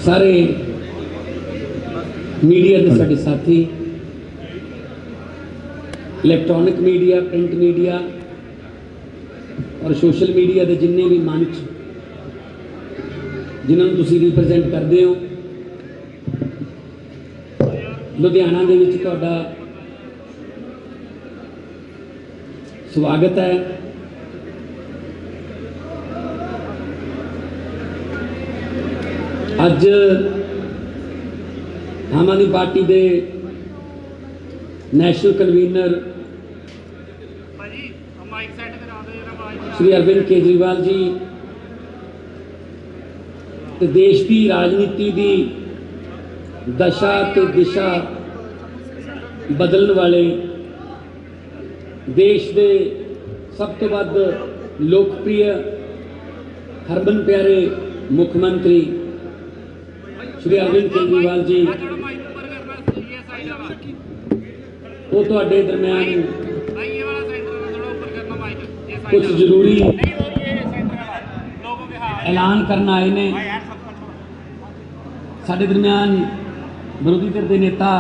सारे मीडिया के साडे साथी, इलैक्ट्रॉनिक मीडिया, प्रिंट मीडिया और सोशल मीडिया के जिन्ने भी मंच जिन्होंने तुसी रिप्रजेंट करते हो, लुधियाना दे विच तुहाडा स्वागत है। अज आम आदमी पार्टी के नैशनल कन्वीनर श्री अरविंद केजरीवाल जी ते देश की राजनीति की दशा ते दिशा बदलने वाले देश के सब तो वध लोकप्रिय हरमन प्यारे मुख्यमंत्री श्री अरविंद केजरीवाल जी वो तुहाडे दरम्यान कुछ जरूरी ऐलान करना आए ने। साडे दरम्यान विरोधी धिर के नेता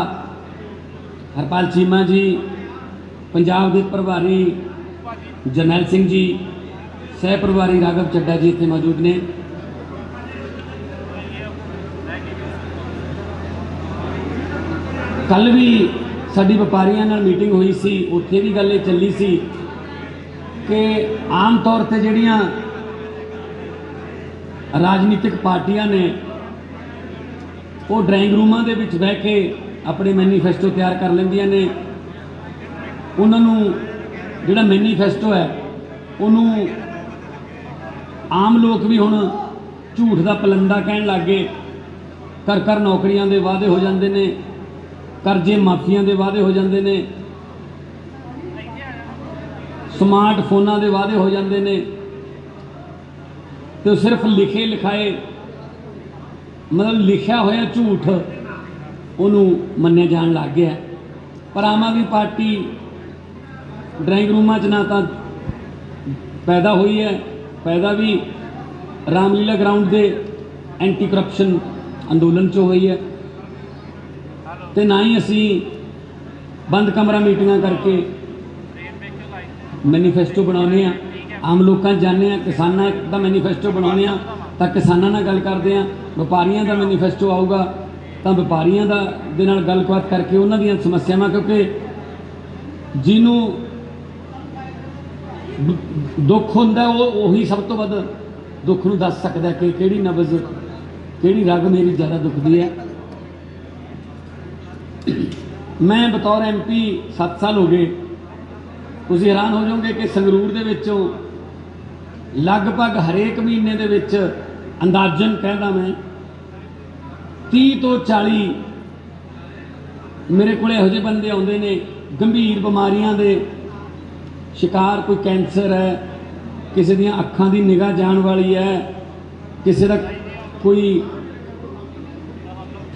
हरपाल चीमा जी, पंजाब के प्रभारी जरनैल सिंह जी, सह प्रभारी राघव चड्डा जी इत्थे मौजूद ने। कल भी साडी व्यापारियों नाल मीटिंग हुई सी, उत्थे भी गल चली सी कि आम तौर पर जिहड़ियां राजनीतिक पार्टियां ने वो ड्राइंग रूमां दे विच बह के अपने मैनीफेस्टो तैयार कर लैंदियां ने। उन्होंने जिहड़ा मैनीफेस्टो है उन्होंने आम लोग भी हुण झूठ का पलंदा कहन लग गए। कर कर नौकरियां दे वादे हो जाते हैं, करजे माफिया के वादे हो जाते हैं, स्मार्ट फोना के वादे हो जाते हैं, तो सिर्फ लिखे लिखाए मतलब लिखा होया झूठ उन्होंने मन्निया जान लग गया। पर आम आदमी पार्टी ड्राइंग रूमां च ना तो पैदा हुई है, पैदा भी रामलीला ग्राउंड के एंटी करप्शन अंदोलन चो हुई है, तो ना ही असी बंद कमरा मीटिंग करके मैनीफेस्टो बनाने। आम लोग जाने, किसानों का मैनीफेस्टो बनाने तो किसानों नाल गल करते हैं, व्यापारियों का मैनीफेस्टो आऊगा तो व्यापारियों दे नाल गलबात करके उन्हां दीयां समस्यावां, क्योंकि जिन्हों दुख होंदा उही सब तो वध दुख नूं दस सकदा कि किहड़ी नब्ज़ किहड़ी रग मेरी ज़्यादा दुखदी है। मैं बतौर MP 7 साल हो गए। तुसीं हैरान हो जाओगे कि संगरूर दे विचों लगभग हरेक महीने दे विच अंदाजन कहदा मैं 30 तो 40 मेरे को इहो जिहे बंदे आउंदे ने गंभीर बीमारियां दे शिकार। कोई कैंसर है, किसी दियां अखां दी निगाह जाण वाली है, किसी दा कोई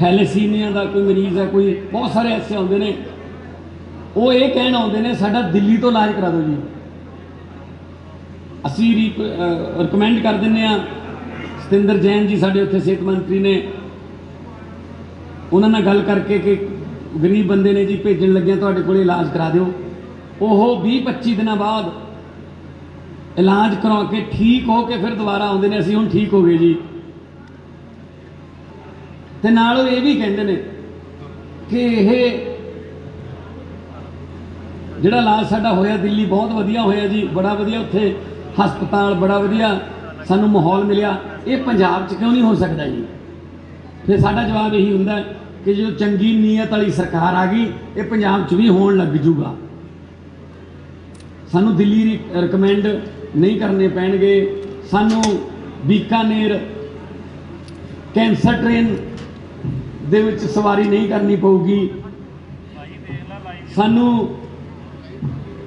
थैलेसीमिया का कोई मरीज़ है, कोई बहुत सारे ऐसे आते हैं। वो ये कहना आते हैं साडा दिल्ली तो इलाज करा दो जी। असी रिकमेंड कर दें। सतिंदर जैन जी साडे उत्थे सेहत मंत्री ने, उन्होंने गल करके कि गरीब बंदे ने जी भेजन लगे तुहाडे कोल इलाज करा दो। वो 20-25 दिन बाद इलाज करा के ठीक हो के फिर दोबारा आते हैं, असी हुण ठीक हो गए जी। ते नाल ये भी कहते हैं कि यह जिहड़ा इलाज साडा होया दिल्ली बहुत वधिया होया जी, बड़ा वधिया उत्थे हस्पताल बड़ा वधिया सानू माहौल मिलिया, ये पंजाब च क्यों नहीं हो सकता जी। फिर साडा जवाब यही हुंदा कि जो चंगी नीयत वाली सरकार आ गई ये पंजाब च भी होण लग जूगा। सानू दिल्ली रिकमेंड नहीं करने पैणगे, सानू बीकानेर कैंसर ट्रेन दे विच सवारी नहीं करनी पऊगी, सानू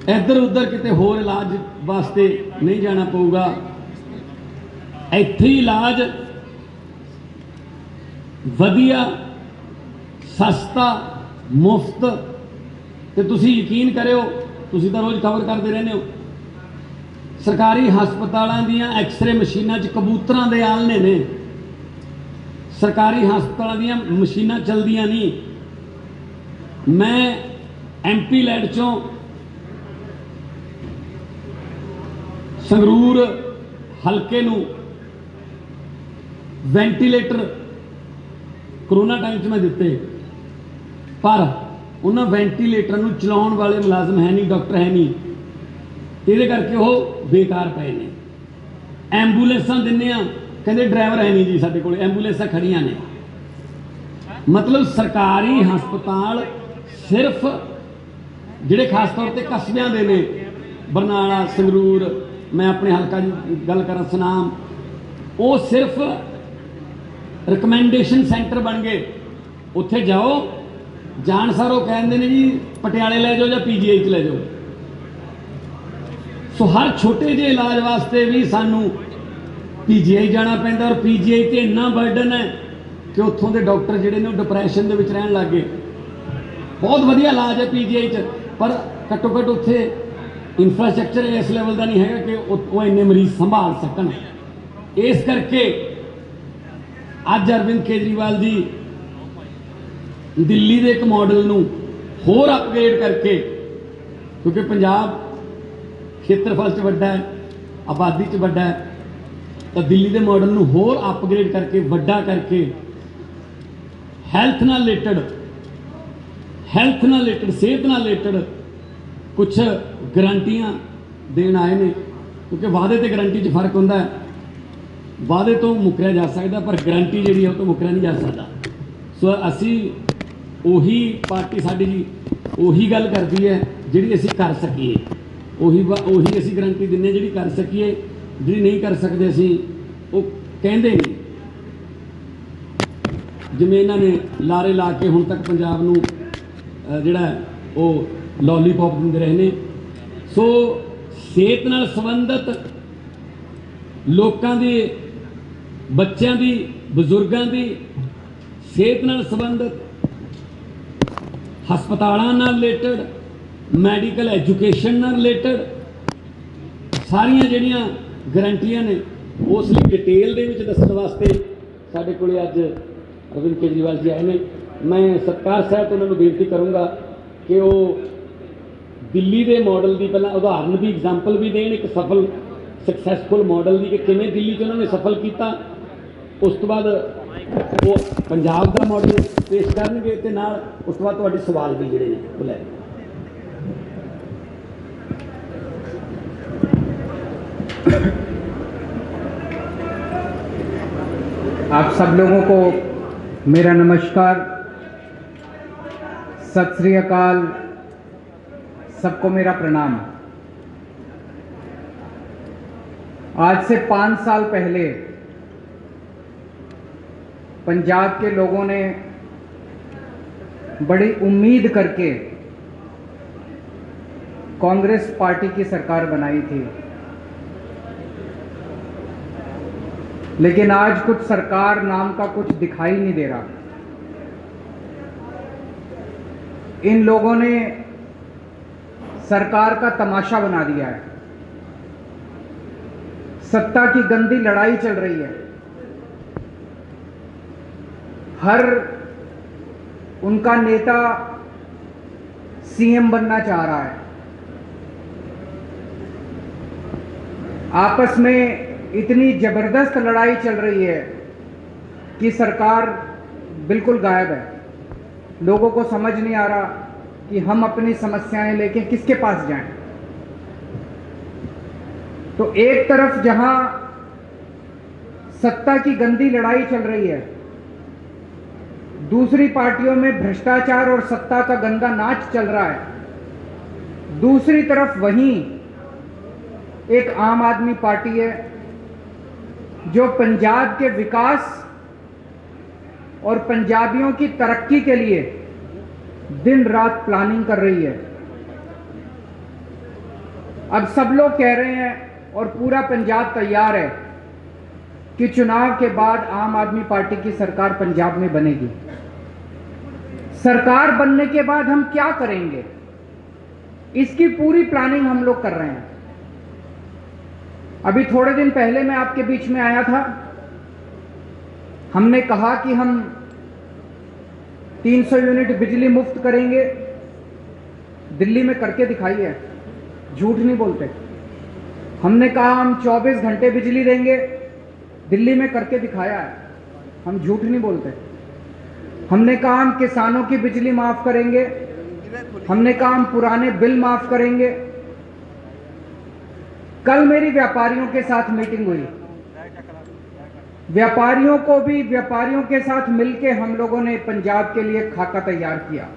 इधर उधर किते होर इलाज वास्ते नहीं जाना पऊगा। इत्थे ही इलाज वधिया सस्ता मुफ्त। तो तुसी यकीन करो, तुसी तो रोज़ खबर करते रहने हो, सरकारी हस्पतालों दीयां एक्सरे मशीनां च कबूतरां दे आलने ने। सरकारी हस्पतालों ਦੀਆਂ मशीनां चलदियां नहीं। मैं MP लैड चों संगरूर हल्के नूं वेंटीलेटर करोना टाइम च मैं दिते, पर उन्होंने वेंटीलेटर नूं चलाउण वाले मुलाजम है नहीं, डॉक्टर है नहीं, इहदे करके वो बेकार पे ने। एंबूलेंसां दिंदे आ, कहते ड्राइवर है नहीं जी साडे कोल, एंबूलेंसां खड़ियां ने। मतलब सरकारी हस्पताल सिर्फ जिहड़े खास तौर पर कस्बियां दे ने, बरनाला, संगरूर, मैं अपने हल्का की गल करा सुनाम, वो सिर्फ रिकमेंडेशन सेंटर बन गए। उत्थे जाओ, जान सारो कहते हैं जी पटियाले ले जाओ या PGI च ले जाओ। सो हर छोटे जे इलाज वास्ते भी सानू PGI जाना पैंदा, और PGI ते इन्ना बर्डन है कि उत्थों के डॉक्टर जिहड़े ने डिप्रैशन दे विच रहन लग गए। बहुत वधिया इलाज है PGI च, पर घट्टो घट्ट उत्थे इंफ्रास्ट्रक्चर इस लेवल का नहीं है कि वो इन्ने मरीज संभाल सकन। इस करके अज अरविंद केजरीवाल जी दिल्ली के एक मॉडल नूं होर अपग्रेड करके, क्योंकि पंजाब खेत्रफल च वड्डा है, आबादी च वड्डा है, तो दिल्ली के मॉडल नूं होर अपग्रेड करके वड्डा करके हैल्थ नाल रिलेटेड सेहत नाल रिलेटेड कुछ गारंटियां देन आए ने। क्योंकि वादे तो गारंटी च फर्क होंदा है, वादे तो मुकरिया जा सकता, पर गारंटी जी है तो मुकरिया नहीं जा सकता। सो असी उही पार्टी साडी जी उही गल करती है जिहड़ी असी कर सकीए, उही असी गारंटी दिंदे जिहड़ी कर सकीए, जिहड़ी नहीं कर सकते असी वो कहंदे नहीं। जिवें इन्हां ने लारे ला के हुण तक पंजाब नूं जिहड़ा वो लॉलीपॉप दिंदे रहे ने। सो सेहत नाल संबंधित लोकां दी, बच्चों की, बजुर्गों की सेहत नाल संबंधित हस्पतालों नाल रिलेटेड, मैडिकल एजुकेशन नाल रिलेटेड सारियां जिहड़ियां गारंटियां ने उस लिए डिटेल दे विच दस्सण वास्ते साडे कोले अज अरविंद केजरीवाल जी आए ने। मैं सरकार साहब तो उन्होंने बेनती करूँगा कि वो दिल्ली के मॉडल की पहला उदाहरण भी, एग्जाम्पल भी देन, एक सफल सक्सैसफुल मॉडल की कि किवें दिल्ली च उन्होंने सफल किया। उस तो बाद वो पंजाब का मॉडल पेश करनगे ते नाल उस तो बाद तुहाडे सवाल भी जिहड़े ने वो लै। आप सब लोगों को मेरा नमस्कार, सत श्री अकाल, सबको मेरा प्रणाम। आज से 5 साल पहले पंजाब के लोगों ने बड़ी उम्मीद करके कांग्रेस पार्टी की सरकार बनाई थी, लेकिन आज कुछ सरकार नाम का कुछ दिखाई नहीं दे रहा। इन लोगों ने सरकार का तमाशा बना दिया है। सत्ता की गंदी लड़ाई चल रही है। हर उनका नेता CM बनना चाह रहा है। आपस में इतनी जबरदस्त लड़ाई चल रही है कि सरकार बिल्कुल गायब है। लोगों को समझ नहीं आ रहा कि हम अपनी समस्याएं लेके किसके पास जाएं। तो एक तरफ जहां सत्ता की गंदी लड़ाई चल रही है, दूसरी पार्टियों में भ्रष्टाचार और सत्ता का गंदा नाच चल रहा है। दूसरी तरफ वहीं एक आम आदमी पार्टी है जो पंजाब के विकास और पंजाबियों की तरक्की के लिए दिन रात प्लानिंग कर रही है। अब सब लोग कह रहे हैं और पूरा पंजाब तैयार है कि चुनाव के बाद आम आदमी पार्टी की सरकार पंजाब में बनेगी। सरकार बनने के बाद हम क्या करेंगे, इसकी पूरी प्लानिंग हम लोग कर रहे हैं। अभी थोड़े दिन पहले मैं आपके बीच में आया था हमने कहा कि हम 300 यूनिट बिजली मुफ्त करेंगे, दिल्ली में करके दिखाई है, झूठ नहीं बोलते। हमने कहा हम 24 घंटे बिजली देंगे, दिल्ली में करके दिखाया है, हम झूठ नहीं बोलते। हमने कहा हम किसानों की बिजली माफ करेंगे, हमने कहा हम पुराने बिल माफ करेंगे। कल मेरी व्यापारियों के साथ मीटिंग हुई, व्यापारियों के साथ मिलकर हम लोगों ने पंजाब के लिए खाका तैयार किया।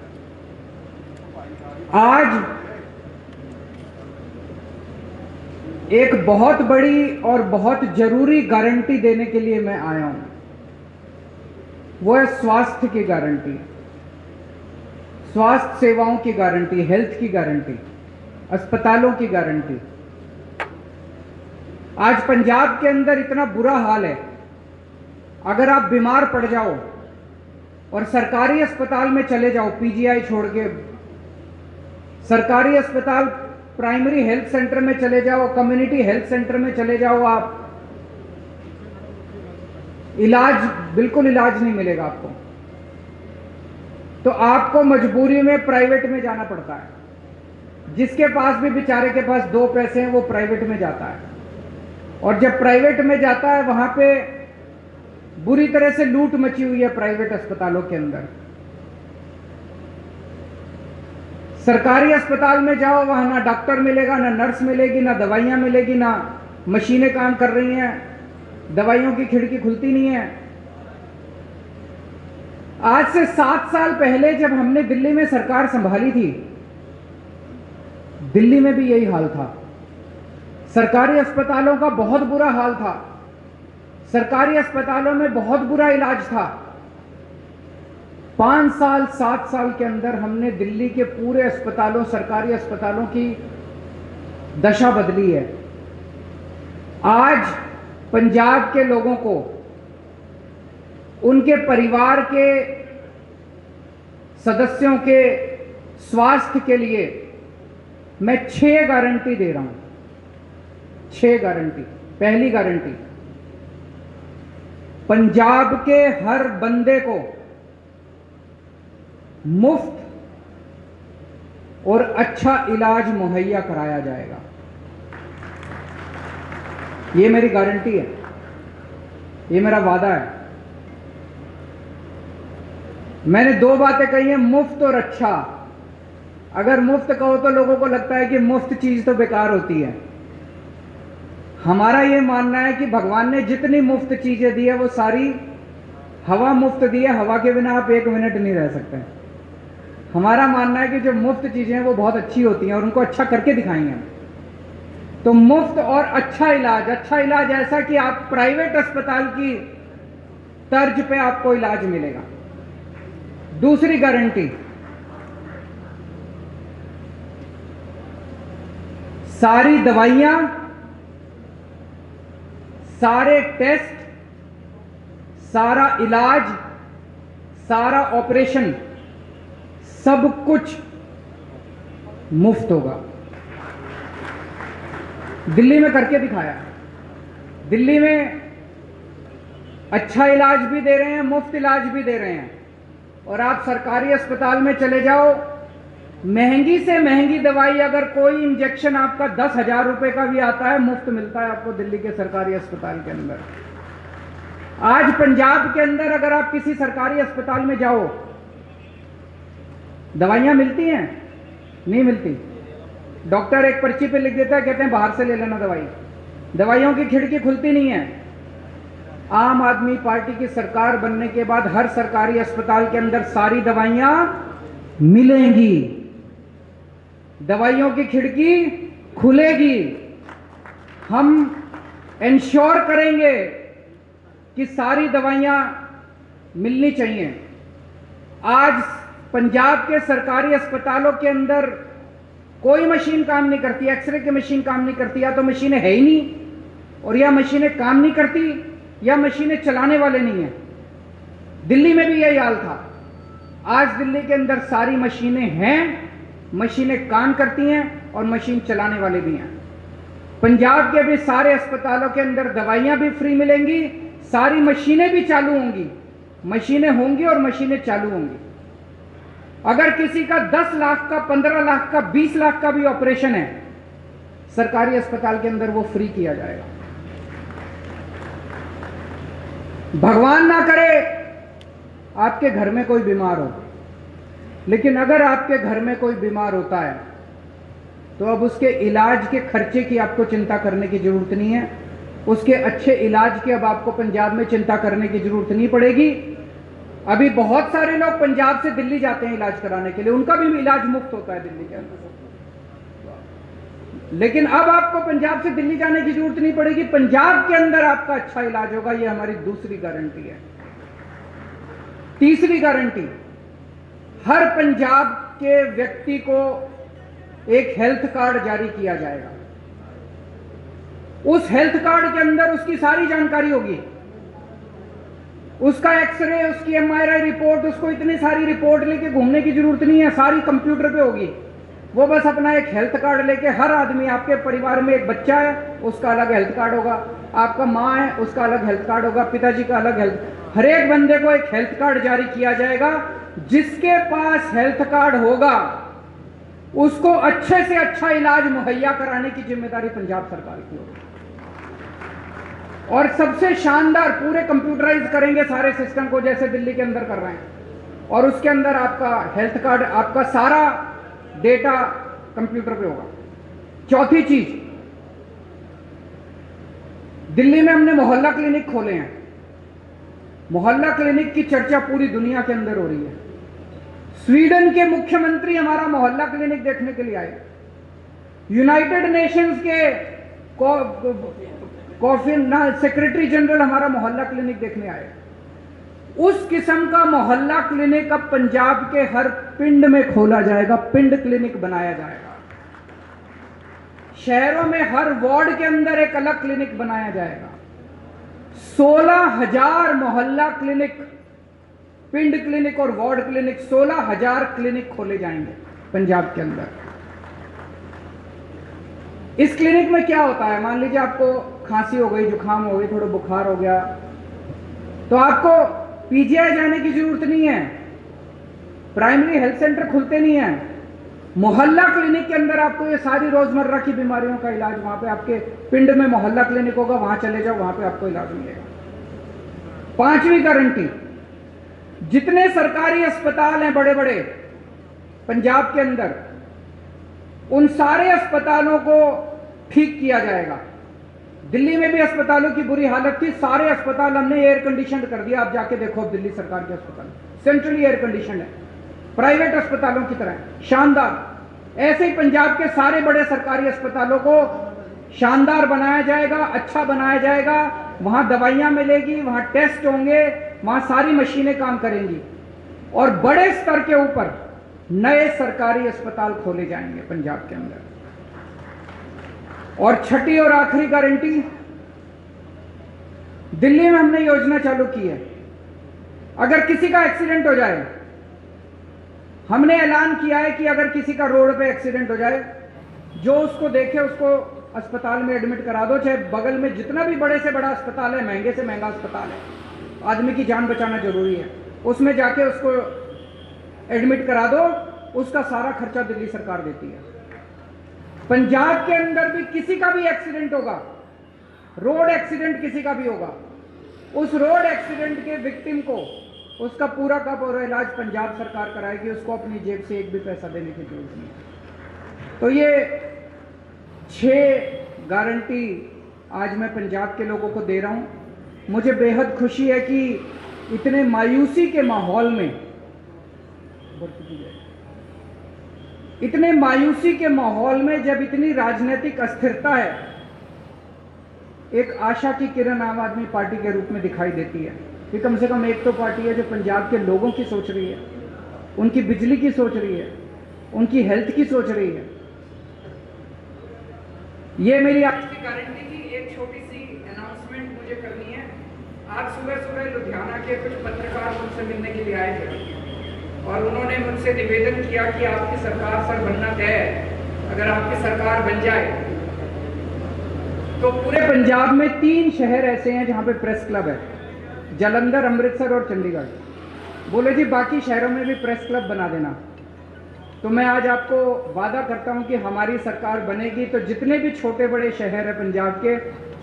आज एक बहुत बड़ी और बहुत जरूरी गारंटी देने के लिए मैं आया हूं, वो है स्वास्थ्य की गारंटी, स्वास्थ्य सेवाओं की गारंटी, हेल्थ की गारंटी, अस्पतालों की गारंटी। आज पंजाब के अंदर इतना बुरा हाल है, अगर आप बीमार पड़ जाओ और सरकारी अस्पताल में चले जाओ, पीजीआई छोड़ के सरकारी अस्पताल, प्राइमरी हेल्थ सेंटर में चले जाओ, कम्युनिटी हेल्थ सेंटर में चले जाओ, आप बिल्कुल इलाज नहीं मिलेगा आपको। तो आपको मजबूरी में प्राइवेट में जाना पड़ता है। जिसके पास भी बेचारे के पास 2 पैसे हैं वो प्राइवेट में जाता है, और जब प्राइवेट में जाता है वहां पे बुरी तरह से लूट मची हुई है प्राइवेट अस्पतालों के अंदर। सरकारी अस्पताल में जाओ, वहां ना डॉक्टर मिलेगा, ना नर्स मिलेगी, ना दवाइयां मिलेगी, ना मशीनें काम कर रही हैं, दवाइयों की खिड़की खुलती नहीं है। आज से 7 साल पहले जब हमने दिल्ली में सरकार संभाली थी, दिल्ली में भी यही हाल था। सरकारी अस्पतालों का बहुत बुरा हाल था, सरकारी अस्पतालों में बहुत बुरा इलाज था। 5 साल 7 साल के अंदर हमने दिल्ली के पूरे अस्पतालों, सरकारी अस्पतालों की दशा बदली है। आज पंजाब के लोगों को, उनके परिवार के सदस्यों के स्वास्थ्य के लिए मैं 6 गारंटी दे रहा हूं। 6 गारंटी। पहली गारंटी, पंजाब के हर बंदे को मुफ्त और अच्छा इलाज मुहैया कराया जाएगा। ये मेरी गारंटी है, ये मेरा वादा है। मैंने 2 बातें कही हैं, मुफ्त और अच्छा। अगर मुफ्त कहो तो लोगों को लगता है कि मुफ्त चीज तो बेकार होती है। हमारा ये मानना है कि भगवान ने जितनी मुफ्त चीजें दी है वो सारी हवा मुफ्त दी है, हवा के बिना आप 1 मिनट नहीं रह सकते। हमारा मानना है कि जो मुफ्त चीजें हैं वो बहुत अच्छी होती हैं और उनको अच्छा करके दिखाएंगे। तो मुफ्त और अच्छा इलाज ऐसा कि आप प्राइवेट अस्पताल की तर्ज पे आपको इलाज मिलेगा। दूसरी गारंटी, सारी दवाइयां, सारे टेस्ट, सारा इलाज, सारा ऑपरेशन, सब कुछ मुफ्त होगा। दिल्ली में करके दिखाया। दिल्ली में अच्छा इलाज भी दे रहे हैं, मुफ्त इलाज भी दे रहे हैं। और आप सरकारी अस्पताल में चले जाओ, महंगी से महंगी दवाई, अगर कोई इंजेक्शन आपका 10,000 रुपए का भी आता है, मुफ्त मिलता है आपको दिल्ली के सरकारी अस्पताल के अंदर। आज पंजाब के अंदर अगर आप किसी सरकारी अस्पताल में जाओ, दवाइयां मिलती हैं? नहीं मिलती। डॉक्टर एक पर्ची पे लिख देता है, कहते हैं बाहर से ले लेना दवाई। दवाइयों की खिड़की खुलती नहीं है। आम आदमी पार्टी की सरकार बनने के बाद हर सरकारी अस्पताल के अंदर सारी दवाइयां मिलेंगी, दवाइयों की खिड़की खुलेगी। हम इंश्योर करेंगे कि सारी दवाइयां मिलनी चाहिए। आज पंजाब के सरकारी अस्पतालों के अंदर कोई मशीन काम नहीं करती, एक्सरे की मशीन काम नहीं करती, या तो मशीनें है ही नहीं, और या मशीनें काम नहीं करती, या मशीनें चलाने वाले नहीं हैं। दिल्ली में भी यही हाल था। आज दिल्ली के अंदर सारी मशीनें हैं, मशीनें काम करती हैं और मशीन चलाने वाले भी हैं। पंजाब के भी सारे अस्पतालों के अंदर दवाइयां भी फ्री मिलेंगी, सारी मशीनें भी चालू होंगी, मशीनें होंगी और मशीनें चालू होंगी। अगर किसी का 10 लाख का, 15 लाख का, 20 लाख का भी ऑपरेशन है, सरकारी अस्पताल के अंदर वो फ्री किया जाएगा। भगवान ना करे आपके घर में कोई बीमार हो, लेकिन अगर आपके घर में कोई बीमार होता है तो अब उसके इलाज के खर्चे की आपको चिंता करने की जरूरत नहीं है। उसके अच्छे इलाज की अब आपको पंजाब में चिंता करने की जरूरत नहीं पड़ेगी। अभी बहुत सारे लोग पंजाब से दिल्ली जाते हैं इलाज कराने के लिए, उनका भी इलाज मुफ्त होता है दिल्ली के अंदर। लेकिन अब आपको पंजाब से दिल्ली जाने की जरूरत नहीं पड़ेगी, पंजाब के अंदर आपका अच्छा इलाज होगा। यह हमारी दूसरी गारंटी है। तीसरी गारंटी, हर पंजाब के व्यक्ति को एक हेल्थ कार्ड जारी किया जाएगा। उस हेल्थ कार्ड के अंदर उसकी सारी जानकारी होगी, उसका एक्सरे, उसकी एमआरआई रिपोर्ट, उसको इतनी सारी रिपोर्ट लेके घूमने की जरूरत नहीं है, सारी कंप्यूटर पे होगी। वो बस अपना एक हेल्थ कार्ड लेके, हर आदमी, आपके परिवार में एक बच्चा है उसका अलग हेल्थ कार्ड होगा, आपका माँ है उसका अलग हेल्थ कार्ड होगा, पिताजी का अलग हेल्थ, हर एक बंदे को एक हेल्थ कार्ड जारी किया जाएगा। जिसके पास हेल्थ कार्ड होगा उसको अच्छे से अच्छा इलाज मुहैया कराने की जिम्मेदारी पंजाब सरकार की होगी। और सबसे शानदार, पूरे कंप्यूटराइज करेंगे सारे सिस्टम को जैसे दिल्ली के अंदर कर रहे हैं, और उसके अंदर आपका हेल्थ कार्ड, आपका सारा डेटा कंप्यूटर पे होगा। चौथी चीज, दिल्ली में हमने मोहल्ला क्लिनिक खोले हैं। मोहल्ला क्लिनिक की चर्चा पूरी दुनिया के अंदर हो रही है। स्वीडन के मुख्यमंत्री हमारा मोहल्ला क्लिनिक देखने के लिए आए, यूनाइटेड नेशंस के सेक्रेटरी जनरल हमारा मोहल्ला क्लिनिक देखने आए। उस किस्म का मोहल्ला क्लिनिक अब पंजाब के हर पिंड में खोला जाएगा, पिंड क्लिनिक बनाया जाएगा। शहरों में हर वार्ड के अंदर एक अलग क्लिनिक बनाया जाएगा। 16,000 मोहल्ला क्लिनिक, पिंड क्लिनिक और वार्ड क्लिनिक, 16,000 क्लिनिक खोले जाएंगे पंजाब के अंदर। इस क्लिनिक में क्या होता है, मान लीजिए आपको खांसी हो गई, जुकाम हो गई, थोड़ा बुखार हो गया, तो आपको पीजीआई जाने की जरूरत नहीं है, प्राइमरी हेल्थ सेंटर खुलते नहीं है। मोहल्ला क्लिनिक के अंदर आपको ये सारी रोजमर्रा की बीमारियों का इलाज, वहां पे आपके पिंड में मोहल्ला क्लिनिक होगा, वहां चले जाओ, वहां पे आपको इलाज मिलेगा। पांचवी गारंटी, जितने सरकारी अस्पताल हैं बड़े बड़े पंजाब के अंदर, उन सारे अस्पतालों को ठीक किया जाएगा। दिल्ली में भी अस्पतालों की बुरी हालत थी, सारे अस्पताल हमने एयर कंडीशन कर दिया। आप जाके देखो दिल्ली सरकार के अस्पताल सेंट्रली एयर कंडीशन है, प्राइवेट अस्पतालों की तरह शानदार। ऐसे ही पंजाब के सारे बड़े सरकारी अस्पतालों को शानदार बनाया जाएगा, अच्छा बनाया जाएगा। वहां दवाइयां मिलेगी, वहां टेस्ट होंगे, वहां सारी मशीनें काम करेंगी, और बड़े स्तर के ऊपर नए सरकारी अस्पताल खोले जाएंगे पंजाब के अंदर। और छठी और आखिरी गारंटी, दिल्ली में हमने योजना चालू की है, अगर किसी का एक्सीडेंट हो जाए, हमने ऐलान किया है कि अगर किसी का रोड पे एक्सीडेंट हो जाए, जो उसको देखे उसको अस्पताल में एडमिट करा दो, चाहे बगल में जितना भी बड़े से बड़ा अस्पताल है, महंगे से महंगा अस्पताल है, आदमी की जान बचाना जरूरी है, उसमें जाके उसको एडमिट करा दो, उसका सारा खर्चा दिल्ली सरकार देती है। पंजाब के अंदर भी किसी का भी एक्सीडेंट होगा, रोड एक्सीडेंट किसी का भी होगा, उस रोड एक्सीडेंट के विक्टिम को उसका पूरा का पूरा इलाज पंजाब सरकार कराएगी, उसको अपनी जेब से एक भी पैसा देने की जरूरत नहीं है। तो ये 6 गारंटी आज मैं पंजाब के लोगों को दे रहा हूं। मुझे बेहद खुशी है कि इतने मायूसी के माहौल में, इतने मायूसी के माहौल में जब इतनी राजनीतिक अस्थिरता है, एक आशा की किरण आम आदमी पार्टी के रूप में दिखाई देती है कि कम से कम एक तो पार्टी है जो पंजाब के लोगों की सोच रही है, उनकी बिजली की सोच रही है, उनकी हेल्थ की सोच रही है। ये मेरी आज की गारंटी की एक छोटी सी अनाउंसमेंट मुझे करनी है। आज सुबह सुबह लुधियाना के कुछ पत्रकार मुझसे मिलने के लिए आए थे और उन्होंने मुझसे निवेदन किया कि आपकी सरकार सर बनना तय है, अगर आपकी सरकार बन जाए तो पूरे पंजाब में 3 शहर ऐसे हैं जहां पे प्रेस क्लब है, जालंधर, अमृतसर और चंडीगढ़। बोले जी बाकी शहरों में भी प्रेस क्लब बना देना। तो मैं आज आपको वादा करता हूं कि हमारी सरकार बनेगी तो जितने भी छोटे बड़े शहर हैं पंजाब के,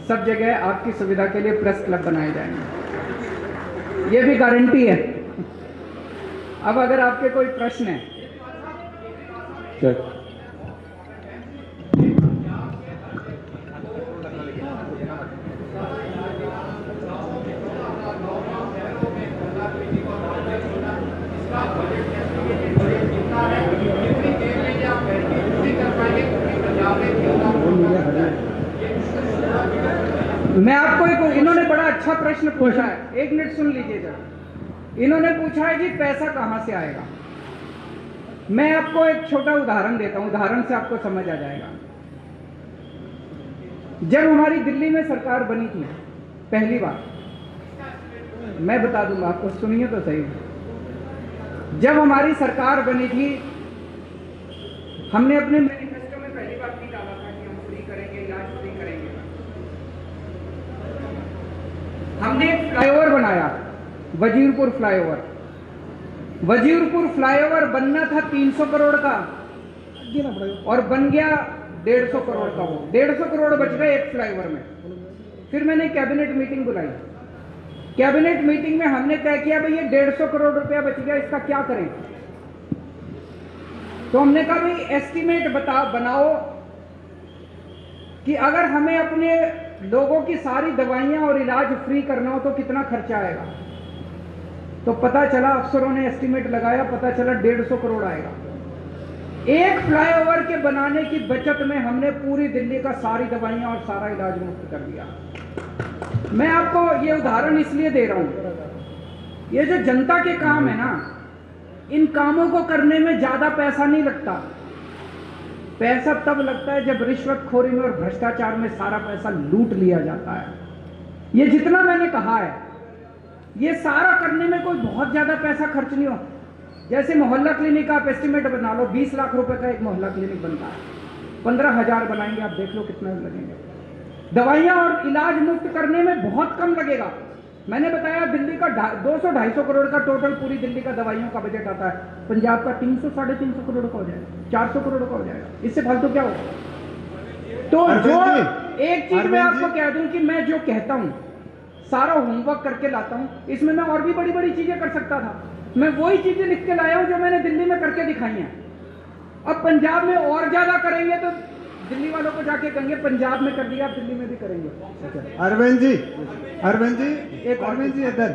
सब जगह आपकी सुविधा के लिए प्रेस क्लब बनाए जाएंगे, ये भी गारंटी है। अब अगर आपके कोई प्रश्न है। मैं आपको इन्होंने बड़ा अच्छा प्रश्न पूछा है, 1 मिनट सुन लीजिए जरा। इन्होंने पूछा है जी पैसा कहां से आएगा। मैं आपको एक छोटा उदाहरण देता हूं, उदाहरण से आपको समझ आ जाएगा। जब हमारी दिल्ली में सरकार बनी थी पहली बार, मैं बता दूंगा आपको, सुनिए तो सही। जब हमारी सरकार बनी थी, हमने अपने मैनिफेस्टो में पहली बार भी डाला था कि हम फ्री करेंगे, इलाज फ्री करेंगे। हमने एक फ्लाईओवर बनाया, वजीरपुर फ्लाईओवर। वजीरपुर फ्लाईओवर बनना था 300 करोड़ का और बन गया 150 करोड़ का। वो 150 करोड़ बच गए एक फ्लाईओवर में। फिर मैंने कैबिनेट मीटिंग बुलाई। कैबिनेट मीटिंग में हमने तय किया भाई ये 150 करोड़ रुपया बच गया, इसका क्या करें। तो हमने कहा भाई एस्टीमेट बनाओ कि अगर हमें अपने लोगों की सारी दवाइयां और इलाज फ्री करना हो तो कितना खर्चा आएगा। तो पता चला, अफसरों ने एस्टीमेट लगाया, पता चला 150 करोड़ आएगा। एक फ्लाईओवर के बनाने की बचत में हमने पूरी दिल्ली का सारी दवाइयां और सारा इलाज मुफ्त कर दिया। मैं आपको ये उदाहरण इसलिए दे रहा हूं, ये जो जनता के काम है ना, इन कामों को करने में ज्यादा पैसा नहीं लगता। पैसा तब लगता है जब रिश्वतखोरी में और भ्रष्टाचार में सारा पैसा लूट लिया जाता है। ये जितना मैंने कहा है, ये सारा करने में कोई बहुत ज्यादा पैसा खर्च नहीं हो। जैसे मोहल्ला क्लिनिक आप एस्टिमेट बना लो, 20 लाख रुपए का एक मोहल्ला क्लिनिक बनता है, 15,000 बनाएंगे, आप देख लो कितना लगेंगे। दवाइयां और इलाज मुफ्त करने में बहुत कम लगेगा। मैंने बताया दिल्ली का 200-250 करोड़ का टोटल पूरी दिल्ली का दवाइयों का बजट आता है, पंजाब का 300-350 करोड़ का हो जाएगा, 400 करोड़ का हो जाएगा। इससे फालतू क्या होगा। तो जो एक चीज मैं आपको कह दूं कि मैं जो कहता हूं सारा होमवर्क करके लाता हूं, इसमें मैं और भी बड़ी बड़ी चीजें कर सकता था। मैं वही चीजें लिख के लाया हूं जो मैंने दिल्ली में करके दिखाई हैं। अब पंजाब में और ज्यादा करेंगे तो दिल्ली वालों को जाके कहेंगे पंजाब में कर दिया, आप दिल्ली में भी करेंगे। अरविंद जी इधर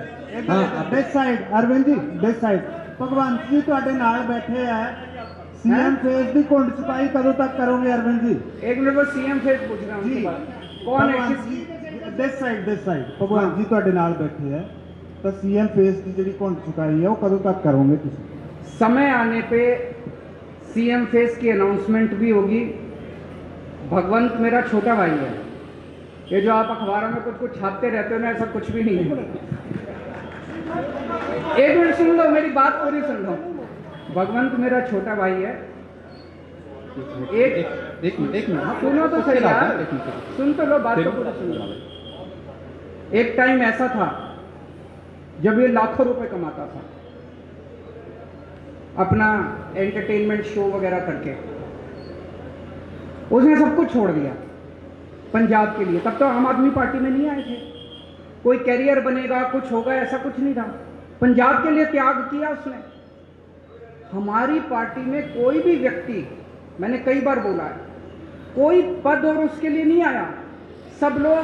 this side, Arvind ji this side. Bhagwant ji ਤੁਹਾਡੇ ਨਾਲ बैठे है, सीएम फेस की घुंड छपाई कदों तक करोगे अरविंद जी? 1 मिनट, वो सीएम फेस पूछ रहा हूं। कौन है? दिस साइड भगवंत जी ਤੁਹਾਡੇ ਨਾਲ बैठे है, तो सीएम फेस की जी घुंड छपाई है वो कदों तक करोगे तुम? समय आने पे सीएम फेस की अनाउंसमेंट भी होगी। भगवंत मेरा छोटा भाई है। ये जो आप अखबारों में कुछ छापते रहते हो ना, ऐसा कुछ भी नहीं है। 1 मिनट सुन लो, मेरी बात पूरी सुन लो। भगवंत मेरा छोटा भाई है। एक मिनट सुनो तो सही यार, सुन तो लो, बात तो पूरी सुन लो। एक टाइम ऐसा था जब ये लाखों रुपए कमाता था अपना एंटरटेनमेंट शो वगैरह करके। उसने सब कुछ छोड़ दिया पंजाब के लिए। तब तो आम आदमी पार्टी में नहीं आए थे। कोई कैरियर बनेगा, कुछ होगा, ऐसा कुछ नहीं था। पंजाब के लिए त्याग किया उसने। हमारी पार्टी में कोई भी व्यक्ति, मैंने कई बार बोला है, कोई पद और उसके लिए नहीं आया। सब लोग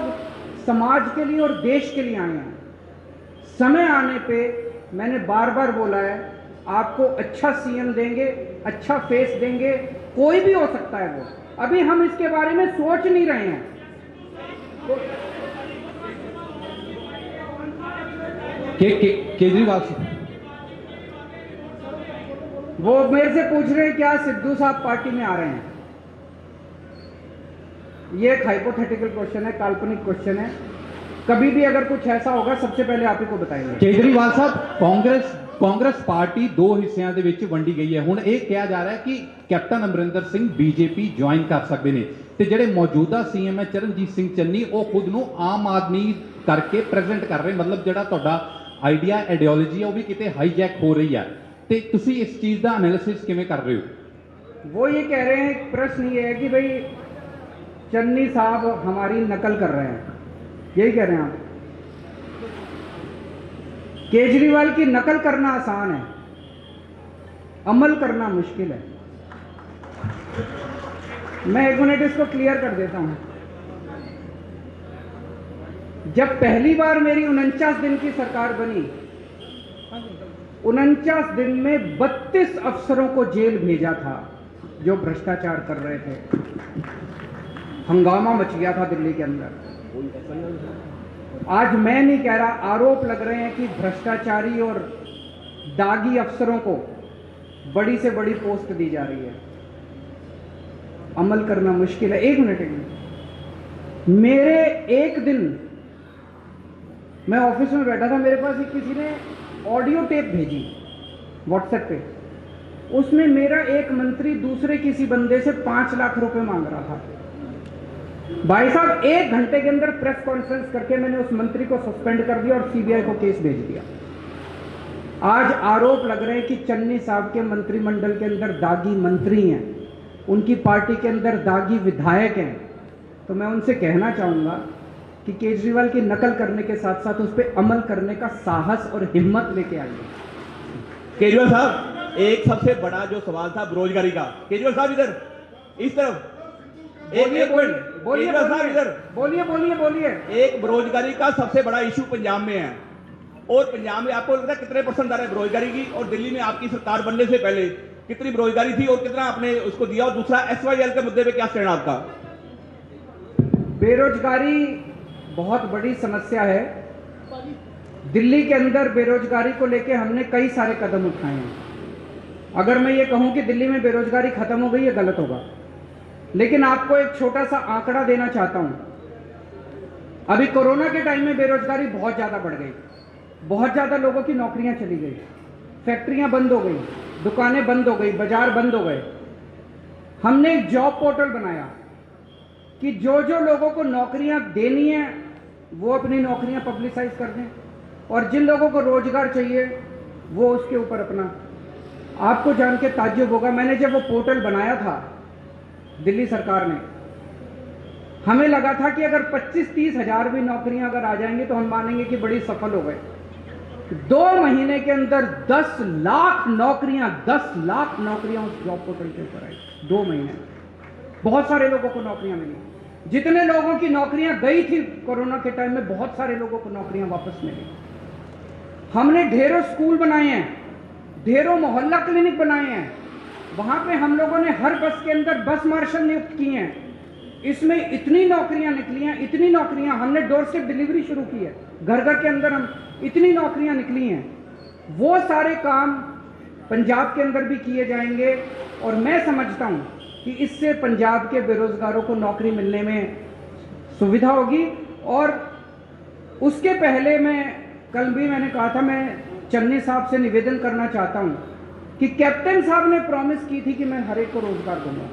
समाज के लिए और देश के लिए आए हैं। समय आने पे मैंने बार बार बोला है, आपको अच्छा सीएम देंगे, अच्छा फेस देंगे, कोई भी हो सकता है वो। अभी हम इसके बारे में सोच नहीं रहे हैं। केजरीवाल से वो मेरे से पूछ रहे हैं क्या सिद्धू साहब पार्टी में आ रहे हैं। ये एक हाइपोथेटिकल क्वेश्चन है, काल्पनिक क्वेश्चन है। कभी भी अगर कुछ ऐसा होगा सबसे पहले आप ही को बताएंगे। केजरीवाल साहब, कांग्रेस ਕਾਂਗਰਸ ਪਾਰਟੀ ਦੋ ਹਿੱਸਿਆਂ ਦੇ ਵਿੱਚ ਵੰਡੀ ਗਈ ਹੈ। ਹੁਣ ਇਹ ਕਿਹਾ ਜਾ ਰਿਹਾ ਹੈ ਕਿ captain Amarinder Singh BJP join ਕਰ ਸਕਦੇ ਨੇ ਤੇ ਜਿਹੜੇ ਮੌਜੂਦਾ ਸੀਐਮ ਹੈ ਚਰਨਜੀਤ ਸਿੰਘ ਚੰਨੀ ਉਹ ਖੁਦ ਨੂੰ ਆਮ ਆਦਮੀ ਕਰਕੇ ਪ੍ਰੈਜ਼ੈਂਟ ਕਰ ਰਹੇ, ਮਤਲਬ ਜਿਹੜਾ ਤੁਹਾਡਾ ਆਈਡੀਆ ਆਈਡੀਓਲੋਜੀ ਹੈ ਉਹ ਵੀ ਕਿਤੇ ਹਾਈਜੈਕ ਹੋ ਰਹੀ ਹੈ, ਤੇ ਤੁਸੀਂ ਇਸ ਚੀਜ਼ ਦਾ एनालिसिस ਕਿਵੇਂ ਕਰ ਰਹੇ ਹੋ? वो ये कह रहे हैं, प्रश्न ये है कि भाई चन्नी साहब हमारी नकल कर रहे हैं, यही कह रहे हैं आप? केजरीवाल की नकल करना आसान है, अमल करना मुश्किल है। मैं 1 मिनट इसको क्लियर कर देता हूं। जब पहली बार मेरी 49 दिन की सरकार बनी, 49 दिन में 32 अफसरों को जेल भेजा था जो भ्रष्टाचार कर रहे थे। हंगामा मच गया था दिल्ली के अंदर। आज मैं नहीं कह रहा, आरोप लग रहे हैं कि भ्रष्टाचारी और दागी अफसरों को बड़ी से बड़ी पोस्ट दी जा रही है। अमल करना मुश्किल है। 1 मिनट, मेरे एक दिन मैं ऑफिस में बैठा था, मेरे पास एक किसी ने ऑडियो टेप भेजी व्हाट्सएप पे, उसमें मेरा एक मंत्री दूसरे किसी बंदे से 5 लाख रुपए मांग रहा था। भाई साहब 1 घंटे के अंदर प्रेस कॉन्फ्रेंस करके मैंने उस मंत्री को सस्पेंड कर दिया और सीबीआई को केस भेज दिया। आज आरोप लग रहे हैं कि चन्नी साहब के मंत्रिमंडल के अंदर दागी मंत्री हैं, उनकी पार्टी के अंदर दागी विधायक हैं। तो मैं उनसे कहना चाहूंगा कि केजरीवाल की नकल करने के साथ साथ उस पर अमल करने का साहस और हिम्मत लेके आइए। केजरीवाल साहब, एक सबसे बड़ा जो सवाल था बेरोजगारी का, केजरीवाल साहब इधर इस तरफ बोलिए बोलिए केजरीवाल साहब इधर बोलिए बोलिए बोलिए। एक बेरोजगारी का सबसे बड़ा इशू पंजाब में है, और पंजाब में आपको लगता है कितने परसेंट आ रहे हैं बेरोजगारी की, और दिल्ली में आपकी सरकार बनने से पहले कितनी बेरोजगारी थी और कितना आपने उसको दिया? और दूसरा SYL के मुद्दे पे क्या स्टैंड आपका? बेरोजगारी बहुत बड़ी समस्या है। दिल्ली के अंदर बेरोजगारी को लेकर हमने कई सारे कदम उठाए हैं। अगर मैं ये कहूं कि दिल्ली में बेरोजगारी खत्म हो गई, ये गलत होगा। लेकिन आपको एक छोटा सा आंकड़ा देना चाहता हूं। अभी कोरोना के टाइम में बेरोजगारी बहुत ज्यादा बढ़ गई, बहुत ज्यादा लोगों की नौकरियां चली गई, फैक्ट्रियां बंद हो गई, दुकानें बंद हो गई, बाजार बंद हो गए। हमने एक जॉब पोर्टल बनाया कि जो जो लोगों को नौकरियां देनी है वो अपनी नौकरियां पब्लिसाइज कर दें, और जिन लोगों को रोजगार चाहिए वो उसके ऊपर अपना। आपको जान के ताज्जुब होगा, मैंने जब वो पोर्टल बनाया था दिल्ली सरकार ने, हमें लगा था कि अगर 25-30 हजार भी नौकरियां अगर आ जाएंगी तो हम मानेंगे कि बड़ी सफल हो गए। 2 महीने के अंदर 10 लाख नौकरियां उस जॉब पोर्टल के ऊपर आई। 2 महीने में बहुत सारे लोगों को नौकरियां मिली। जितने लोगों की नौकरियां गई थी कोरोना के टाइम में, बहुत सारे लोगों को नौकरियां वापस मिली। हमने ढेरों स्कूल बनाए हैं, ढेरों मोहल्ला क्लिनिक बनाए हैं, वहां पे हम लोगों ने हर बस के अंदर बस मार्शल नियुक्त किए हैं। इसमें इतनी नौकरियां निकली हैं, इतनी नौकरियां, हमने डोर स्टेप डिलीवरी शुरू की है, घर घर के अंदर हम इतनी नौकरियां निकली हैं। वो सारे काम पंजाब के अंदर भी किए जाएंगे, और मैं समझता हूं कि इससे पंजाब के बेरोजगारों को नौकरी मिलने में सुविधा होगी। और उसके पहले कल भी मैंने कहा था, मैं चन्नी साहब से निवेदन करना चाहता हूं कि कैप्टन साहब ने प्रॉमिस की थी कि मैं हर एक को रोजगार दूंगा।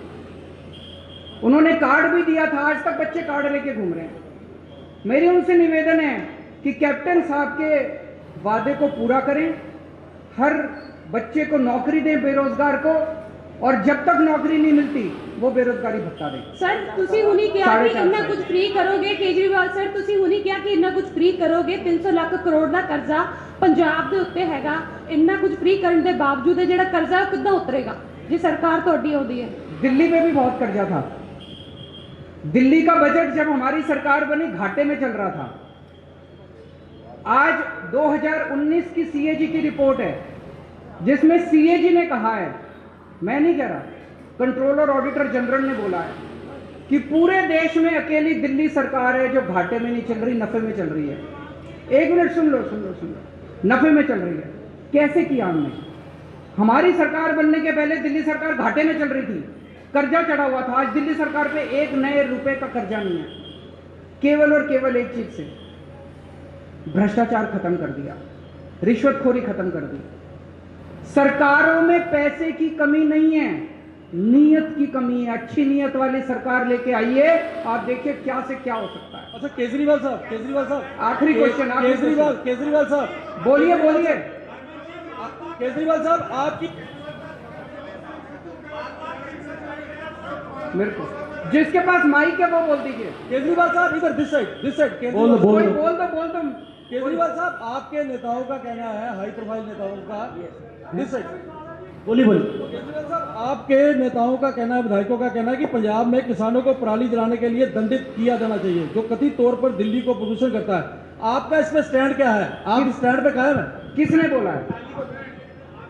उन्होंने कार्ड भी दिया था, आज तक बच्चे कार्ड लेके घूम रहे हैं। मेरी उनसे निवेदन है कि कैप्टन साहब के वादे को पूरा करें, हर बच्चे को नौकरी दें बेरोजगार को, और जब तक नौकरी नहीं मिलती वो बेरोजगारी भत्ता दें। सर ਤੁਸੀਂ ਹੁਣੀ ਕਿਹਾ ਕਿ ਇੰਨਾ ਕੁਝ ਫ੍ਰੀ ਕਰੋਗੇ, ਕੇਜਰੀਵਾਲ ਸਰ ਤੁਸੀਂ ਹੁਣੀ ਕਿਹਾ ਕਿ ਇੰਨਾ ਕੁਝ ਫ੍ਰੀ ਕਰੋਗੇ। 300 ਲੱਖ ਕਰੋੜ ਦਾ ਕਰਜ਼ਾ ਪੰਜਾਬ ਦੇ ਉੱਤੇ ਹੈਗਾ, ਇੰਨਾ ਕੁਝ ਫ੍ਰੀ ਕਰਨ ਦੇ ਬਾਵਜੂਦ ਇਹ ਜਿਹੜਾ ਕਰਜ਼ਾ ਉਹ ਕਿੱਦਾਂ ਉਤਰੇਗਾ ਜੇ ਸਰਕਾਰ ਤੁਹਾਡੀ ਆਉਂਦੀ ਹੈ? दिल्ली में भी बहुत कर्जा था। दिल्ली का बजट जब हमारी सरकार बनी घाटे में चल रहा था। आज 2019 की सीएजी की रिपोर्ट है जिसमें सीएजी ने कहा है, मैं नहीं कह रहा, कंट्रोलर ऑडिटर जनरल ने बोला है कि पूरे देश में अकेली दिल्ली सरकार है जो घाटे में नहीं चल रही, नफे में चल रही है। 1 मिनट सुन लो, नफे में चल रही है। कैसे किया हमने? हमारी सरकार बनने के पहले दिल्ली सरकार घाटे में चल रही थी, कर्जा चढ़ा हुआ था। आज दिल्ली सरकार पे 1 नए रुपए का कर्जा नहीं है, केवल और केवल एक चीज से, भ्रष्टाचार खत्म कर दिया, रिश्वतखोरी खत्म कर दी, सरकारों में पैसे की कमी नहीं है, नीयत की कमी है। अच्छी नीयत वाली सरकार लेके आइए, आप देखिए क्या से क्या हो सकता है। अच्छा केजरीवाल साहब आखिरी क्वेश्चन, केजरीवाल साहब बोलिए केजरीवाल साहब आपकी मेरे को जिसके पास माइक है वो बोल दीजिए। केजरीवाल साहब इधर दिस साइड बोल दो केजरीवाल साहब आपके नेताओं का कहना है, हाई प्रोफाइल नेताओं का, दिस साइड बोलिए केजरीवाल साहब आपके नेताओं का कहना है, विधायकों का कहना है कि पंजाब में किसानों को पराली जलाने के लिए दंडित किया जाना चाहिए, जो कथित तौर पर दिल्ली को प्रदूषण करता है। आपका इस पे स्टैंड क्या है? आप इस स्टैंड पे कायम है? किसने बोला है?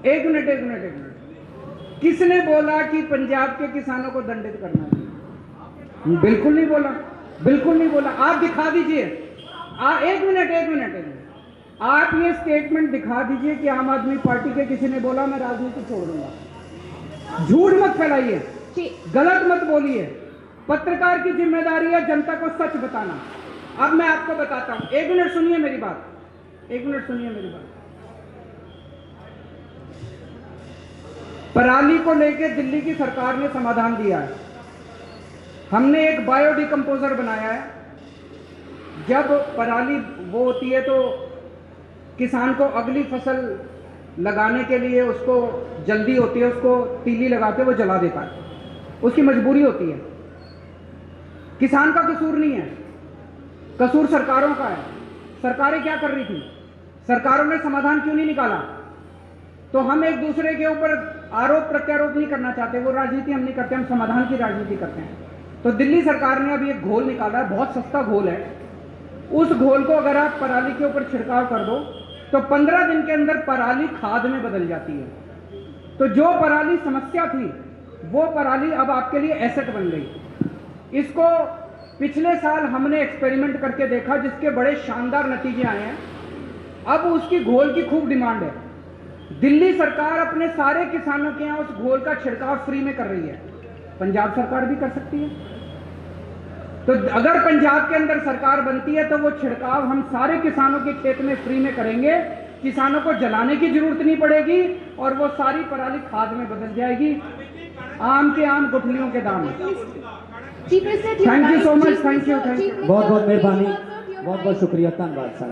एक मिनट किसने बोला कि पंजाब के किसानों को दंडित करना चाहिए? बिल्कुल नहीं बोला। आप दिखा दीजिए। एक मिनट आप ये स्टेटमेंट दिखा दीजिए कि आम आदमी पार्टी के किसी ने बोला मैं राजनीति छोड़ दूंगा। झूठ मत फैलाइए, गलत मत बोलिए। पत्रकार की जिम्मेदारी है जनता को सच बताना। अब मैं आपको बताता हूं, एक मिनट सुनिए मेरी बात। पराली को लेकर दिल्ली की सरकार ने समाधान दिया है। हमने एक बायोडिकम्पोजर बनाया है। जब पराली वो होती है तो किसान को अगली फसल लगाने के लिए उसको जल्दी होती है, उसको तीली लगा के वो जला देता है, उसकी मजबूरी होती है। किसान का कसूर नहीं है, कसूर सरकारों का है। सरकारें क्या कर रही थी? सरकारों ने समाधान क्यों नहीं निकाला? तो हम एक दूसरे के ऊपर आरोप प्रत्यारोप नहीं करना चाहते, वो राजनीति हम नहीं करते, हम समाधान की राजनीति करते हैं। तो दिल्ली सरकार ने अभी एक घोल निकाला है, बहुत सस्ता घोल है। उस घोल को अगर आप पराली के ऊपर छिड़काव कर दो तो 15 दिन के अंदर पराली खाद में बदल जाती है। तो जो पराली समस्या थी वो पराली अब आपके लिए एसेट बन गई। इसको पिछले साल हमने एक्सपेरिमेंट करके देखा, जिसके बड़े शानदार नतीजे आए हैं। अब उसकी घोल की खूब डिमांड है। दिल्ली सरकार अपने सारे किसानों के यहाँ उस घोल का छिड़काव फ्री में कर रही है। पंजाब सरकार भी कर सकती है। तो अगर पंजाब के अंदर सरकार बनती है तो वो छिड़काव हम सारे किसानों के खेत में फ्री में करेंगे। किसानों को जलाने की जरूरत नहीं पड़ेगी और वो सारी पराली खाद में बदल जाएगी। आम के आम गुठलियों के दाम। Thank you so much, thank you. बहुत मेहरबानी, बहुत शुक्रिया, धन्यवाद सर।